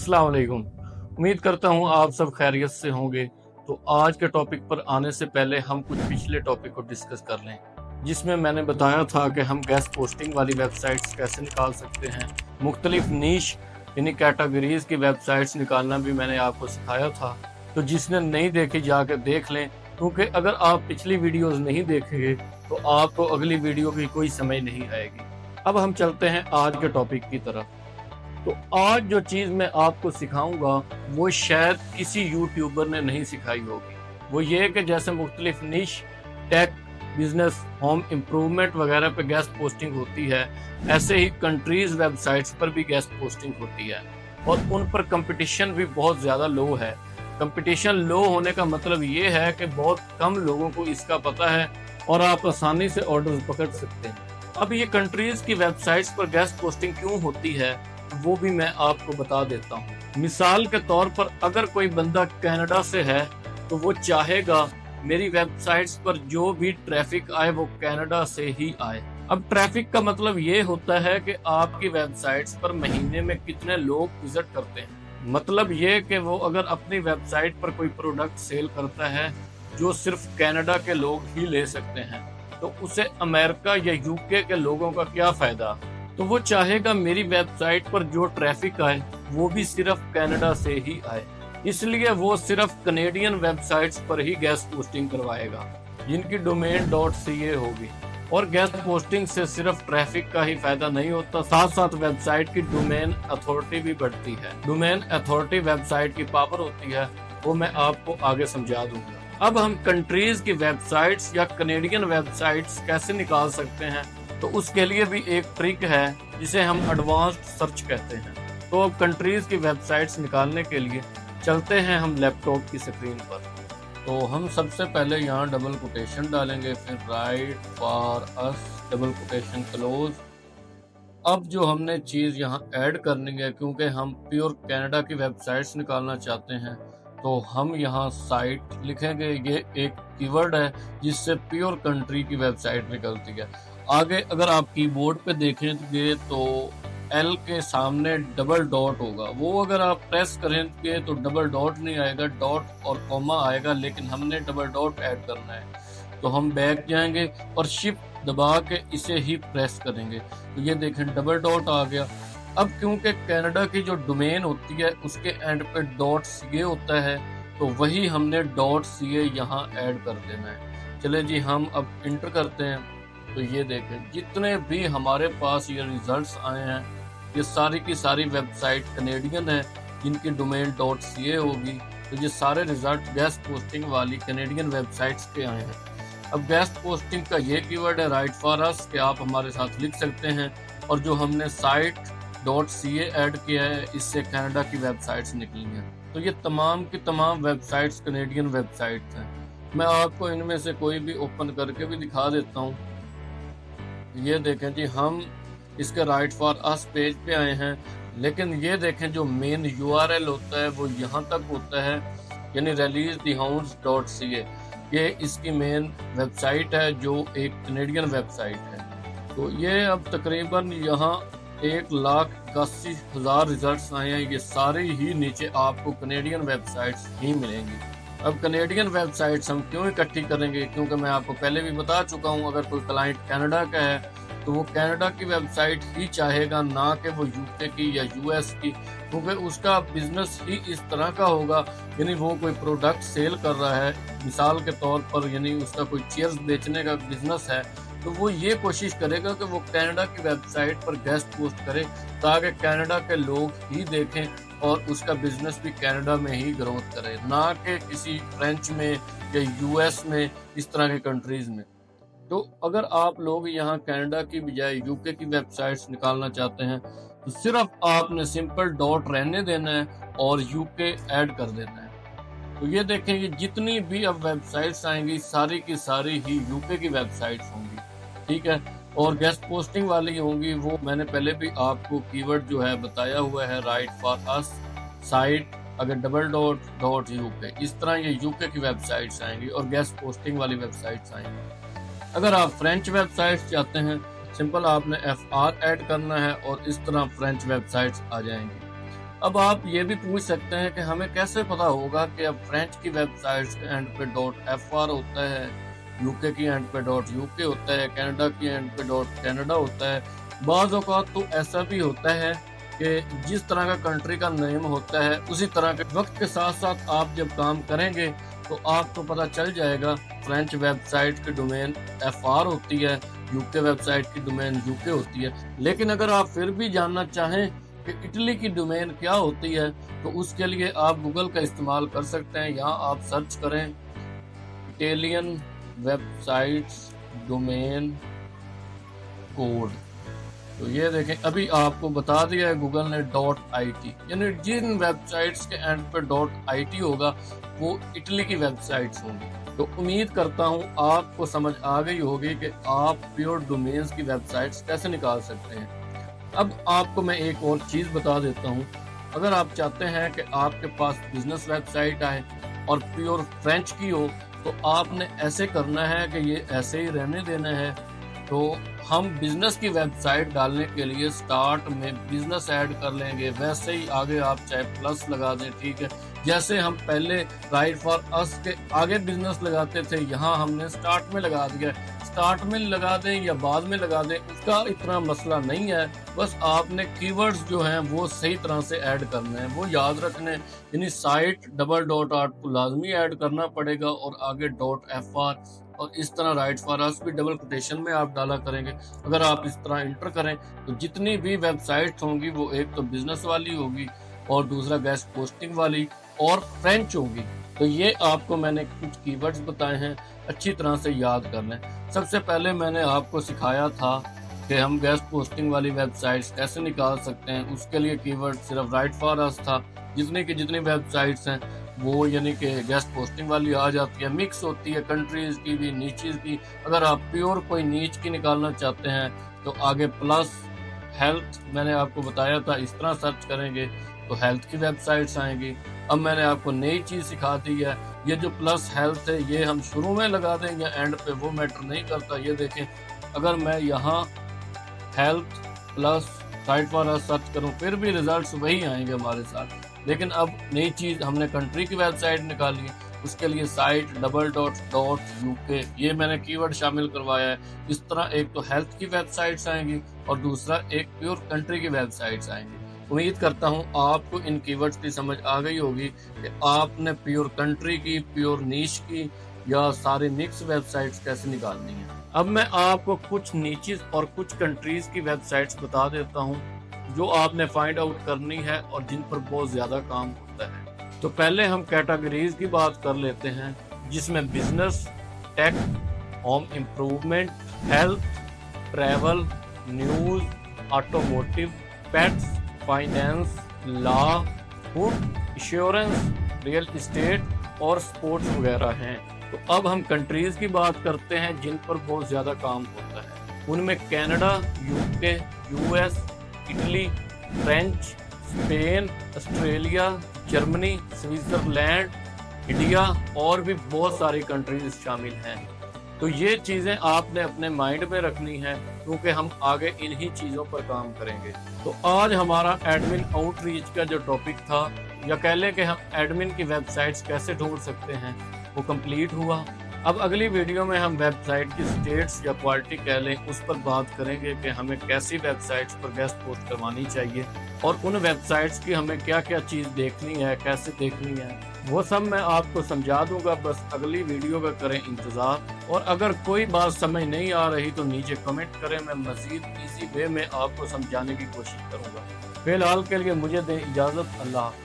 अस्सलाम वालेकुम। उम्मीद करता हूँ आप सब खैरियत से होंगे। तो आज के टॉपिक पर आने से पहले हम कुछ पिछले टॉपिक को डिस्कस कर लें, जिसमें मैंने बताया था कि हम गेस्ट पोस्टिंग वाली वेबसाइट्स कैसे निकाल सकते हैं। मुख्तलिफ नीश यानी कैटेगरीज की वेबसाइट्स निकालना भी मैंने आपको सिखाया था। तो जिसने नहीं देखी जाकर देख लें, क्योंकि अगर आप पिछली वीडियोस नहीं देखेंगे तो आपको अगली वीडियो की कोई समझ नहीं आएगी। अब हम चलते हैं आज के टॉपिक की तरफ। तो आज जो चीज़ मैं आपको सिखाऊंगा वो शायद किसी यूट्यूबर ने नहीं सिखाई होगी। वो ये कि जैसे मुख्तलिफ निश, टेक, बिजनेस, होम इम्प्रूवमेंट वगैरह पे गेस्ट पोस्टिंग होती है, ऐसे ही कंट्रीज वेबसाइट्स पर भी गेस्ट पोस्टिंग होती है और उन पर कंपटीशन भी बहुत ज़्यादा लो है। कंपटीशन लो होने का मतलब ये है कि बहुत कम लोगों को इसका पता है और आप आसानी से ऑर्डर पकड़ सकते हैं। अब ये कंट्रीज की वेबसाइट्स पर गेस्ट पोस्टिंग क्यों होती है वो भी मैं आपको बता देता हूँ। मिसाल के तौर पर अगर कोई बंदा कनाडा से है तो वो चाहेगा मेरी वेबसाइट्स पर जो भी ट्रैफिक आए वो कनाडा से ही आए। अब ट्रैफिक का मतलब ये होता है कि आपकी वेबसाइट्स पर महीने में कितने लोग विजिट करते हैं। मतलब ये कि वो अगर अपनी वेबसाइट पर कोई प्रोडक्ट सेल करता है जो सिर्फ कनाडा के लोग ही ले सकते हैं, तो उसे अमेरिका या यूके के लोगों का क्या फायदा। तो वो चाहेगा मेरी वेबसाइट पर जो ट्रैफिक आए वो भी सिर्फ कनाडा से ही आए। इसलिए वो सिर्फ कनेडियन वेबसाइट्स पर ही गेस्ट पोस्टिंग करवाएगा जिनकी डोमेन .ca होगी। और गेस्ट पोस्टिंग से सिर्फ ट्रैफिक का ही फायदा नहीं होता, साथ साथ वेबसाइट की डोमेन अथॉरिटी भी बढ़ती है। डोमेन अथॉरिटी वेबसाइट की पावर होती है, वो मैं आपको आगे समझा दूंगा। अब हम कंट्रीज की वेबसाइट्स या कनेडियन वेबसाइट्स कैसे निकाल सकते हैं, तो उसके लिए भी एक ट्रिक है जिसे हम एडवांस्ड सर्च कहते हैं। तो अब कंट्रीज की वेबसाइट्स निकालने के लिए चलते हैं हम लैपटॉप की स्क्रीन पर। तो हम सबसे पहले यहाँ डबल कोटेशन डालेंगे, फिर right for us double quotation close. अब जो हमने चीज़ यहाँ ऐड करनी है, क्योंकि हम प्योर कनाडा की वेबसाइट्स निकालना चाहते हैं, तो हम यहाँ साइट लिखेंगे। ये एक कीवर्ड है जिससे प्योर कंट्री की वेबसाइट निकलती है। आगे अगर आप कीबोर्ड पे देखेंगे तो एल के सामने डबल डॉट होगा, वो अगर आप प्रेस करेंगे तो डबल डॉट नहीं आएगा, डॉट और कॉमा आएगा, लेकिन हमने डबल डॉट ऐड करना है। तो हम बैक जाएंगे और शिफ्ट दबा के इसे ही प्रेस करेंगे, तो ये देखें डबल डॉट आ गया। अब क्योंकि कनाडा की जो डोमेन होती है उसके एंड पे .ca होता है, तो वही हमने .ca यहाँ ऐड कर देना है। चले जी, हम अब इंटर करते हैं। तो ये देखें जितने भी हमारे पास ये रिजल्ट्स आए हैं, ये सारी की सारी वेबसाइट कनेडियन है जिनकी डोमेन .ca होगी। तो ये सारे रिजल्ट गेस्ट पोस्टिंग वाली कनेडियन वेबसाइट्स के आए हैं। अब गेस्ट पोस्टिंग का ये कीवर्ड है राइट फॉर अस कि आप हमारे साथ लिख सकते हैं, और जो हमने साइट .ca ऐड किया है इससे कनाडा की वेबसाइट्स निकली हैं। तो ये तमाम की तमाम वेबसाइट्स कनेडियन वेबसाइट्स हैं। मैं आपको इनमें से कोई भी ओपन करके भी दिखा देता हूँ। ये देखें जी, हम इसके राइट फॉर अस पेज पे आए हैं, लेकिन ये देखें जो मेन URL होता है वो यहाँ तक होता है, यानी releasethehunts.ca। ये इसकी मेन वेबसाइट है जो एक कनेडियन वेबसाइट है। तो ये अब तकरीबन यहाँ 1,81,000 रिजल्ट्स आए हैं। ये सारे ही नीचे आपको कनेडियन वेबसाइट्स ही मिलेंगी। अब कनेडियन वेबसाइट्स हम क्यों इकट्ठी करेंगे, क्योंकि मैं आपको पहले भी बता चुका हूँ, अगर कोई क्लाइंट कनाडा का है तो वो कनाडा की वेबसाइट ही चाहेगा, ना कि वो यूके की या US की, क्योंकि उसका बिजनेस ही इस तरह का होगा। यानी वो कोई प्रोडक्ट सेल कर रहा है, मिसाल के तौर पर यानी उसका कोई चेयर्स बेचने का बिजनेस है, तो वो ये कोशिश करेगा कि वो कनाडा की वेबसाइट पर गेस्ट पोस्ट करे ताकि कनाडा के लोग ही देखें और उसका बिजनेस भी कनाडा में ही ग्रोथ करे, ना कि किसी फ्रेंच में या US में, इस तरह के कंट्रीज में। तो अगर आप लोग यहाँ कनाडा की बजाय यूके की वेबसाइट्स निकालना चाहते हैं तो सिर्फ आपने सिंपल डॉट रहने देना है और यूके ऐड कर देना है। तो ये देखें, ये जितनी भी अब वेबसाइट्स आएंगी सारी की सारी ही यूके की वेबसाइट्स होंगी, ठीक है। और गेस्ट पोस्टिंग वाली होंगी, वो मैंने पहले भी आपको कीवर्ड जो है बताया हुआ है, राइट फॉर अस साइट, अगर डबल डॉट यूके, इस तरह ये यूके की वेबसाइट्स आएंगी और गेस्ट पोस्टिंग वाली वेबसाइट्स आएंगी। अगर आप फ्रेंच वेबसाइट्स चाहते हैं, सिंपल आपने FR ऐड करना है और इस तरह फ्रेंच वेबसाइट्स आ जाएंगी। अब आप ये भी पूछ सकते हैं कि हमें कैसे पता होगा कि अब फ्रेंच की वेबसाइट्स के एंड पे .fr होता है, यूके की एंड पे .uk होता है, कनाडा की एंड पे .canada होता है। बाज़ औक़ात तो ऐसा भी होता है कि जिस तरह का कंट्री का नेम होता है उसी तरह के वक्त के साथ साथ आप जब काम करेंगे तो आपको पता चल जाएगा। फ्रेंच वेबसाइट की डोमेन FR होती है, यूके वेबसाइट की डोमेन UK होती है। लेकिन अगर आप फिर भी जानना चाहें कि इटली की डोमेन क्या होती है तो उसके लिए आप गूगल का इस्तेमाल कर सकते हैं। यहाँ आप सर्च करें इटालियन वेबसाइट्स डोमेन कोड, तो ये देखें अभी आपको बता दिया है गूगल ने .it, यानी जिन वेबसाइट्स के एंड पे .it होगा वो इटली की वेबसाइट्स होंगी। तो उम्मीद करता हूँ आपको समझ आ गई होगी कि आप प्योर डोमेन्स की वेबसाइट्स कैसे निकाल सकते हैं। अब आपको मैं एक और चीज़ बता देता हूँ। अगर आप चाहते हैं कि आपके पास बिजनेस वेबसाइट आए और प्योर फ्रेंच की हो तो आपने ऐसे करना है कि ये ऐसे ही रहने देना है। तो हम बिजनेस की वेबसाइट डालने के लिए स्टार्ट में बिजनेस ऐड कर लेंगे, वैसे ही आगे आप चाहे प्लस लगा दें, ठीक है। जैसे हम पहले राइट फॉर अस के आगे बिजनेस लगाते थे, यहाँ हमने स्टार्ट में लगा दिया। स्टार्ट में लगा दें या बाद में लगा दें उसका इतना मसला नहीं है, बस आपने कीवर्ड्स जो हैं वो सही तरह से ऐड करने हैं, वो याद रखने। यानी साइट $.art को लाजमी ऐड करना पड़ेगा और आगे .fr, और इस तरह राइट फॉर अस भी डबल कोटेशन में आप डाला करेंगे। अगर आप इस तरह इंटर करें तो जितनी भी वेबसाइट होंगी वो एक तो बिजनेस वाली होगी और दूसरा गेस्ट पोस्टिंग वाली और फ्रेंच होगी। तो ये आपको मैंने कुछ कीवर्ड्स बताए हैं, अच्छी तरह से याद कर लें। सबसे पहले मैंने आपको सिखाया था कि हम गेस्ट पोस्टिंग वाली वेबसाइट्स कैसे निकाल सकते हैं। उसके लिए कीवर्ड सिर्फ राइट फॉर अस था। जितनी वेबसाइट्स हैं वो यानी कि गेस्ट पोस्टिंग वाली आ जाती है, मिक्स होती है कंट्रीज की भी नीचेज की। अगर आप प्योर कोई नीच की निकालना चाहते हैं तो आगे प्लस हेल्थ मैंने आपको बताया था, इस तरह सर्च करेंगे तो हेल्थ की वेबसाइट्स आएंगी। अब मैंने आपको नई चीज़ सिखा दी है, ये जो प्लस हेल्थ है ये हम शुरू में लगा दें या एंड पे वो मैटर नहीं करता। ये देखें अगर मैं यहाँ health plus right for us search करूँ फिर भी रिजल्ट्स वही आएंगे हमारे साथ। लेकिन अब नई चीज़ हमने कंट्री की वेबसाइट निकाली है, उसके लिए साइट $.uk ये मैंने कीवर्ड शामिल करवाया है। इस तरह एक तो हेल्थ की वेबसाइट्स आएंगी और दूसरा एक प्योर कंट्री की वेबसाइट्स आएंगी। उम्मीद करता हूँ आपको इन कीवर्ड्स की समझ आ गई होगी कि आपने प्योर कंट्री की, प्योर नीश की या सारे मिक्स वेबसाइट्स कैसे निकालनी है। अब मैं आपको कुछ नीचेस और कुछ कंट्रीज की वेबसाइट्स बता देता हूँ जो आपने फाइंड आउट करनी है और जिन पर बहुत ज़्यादा काम होता है। तो पहले हम कैटेगरीज की बात कर लेते हैं, जिसमें business, tech, home improvement, health, travel, news, automotive, pets, finance, law, food, insurance, real estate और स्पोर्ट्स वगैरह हैं। तो अब हम कंट्रीज़ की बात करते हैं जिन पर बहुत ज़्यादा काम होता है। उनमें Canada, UK, US, Italy, French, Spain, Australia, Germany, Switzerland, India और भी बहुत सारी कंट्रीज शामिल हैं। तो ये चीज़ें आपने अपने माइंड में रखनी है क्योंकि हम आगे इन्हीं चीज़ों पर काम करेंगे। तो आज हमारा एडमिन आउटरीच का जो टॉपिक था, या कह लें कि हम एडमिन की वेबसाइट्स कैसे ढूंढ सकते हैं, वो कंप्लीट हुआ। अब अगली वीडियो में हम वेबसाइट की स्टेट्स या क्वालिटी कह लें उस पर बात करेंगे कि हमें कैसी वेबसाइट्स पर गेस्ट पोस्ट करवानी चाहिए और उन वेबसाइट्स की हमें क्या क्या चीज़ देखनी है, कैसे देखनी है, वो सब मैं आपको समझा दूंगा। बस अगली वीडियो का करें इंतज़ार। और अगर कोई बात समझ नहीं आ रही तो नीचे कमेंट करें, मैं मज़ीद इसी वे में आपको समझाने की कोशिश करूँगा। फिलहाल के लिए मुझे दें इजाज़त। अल्लाह।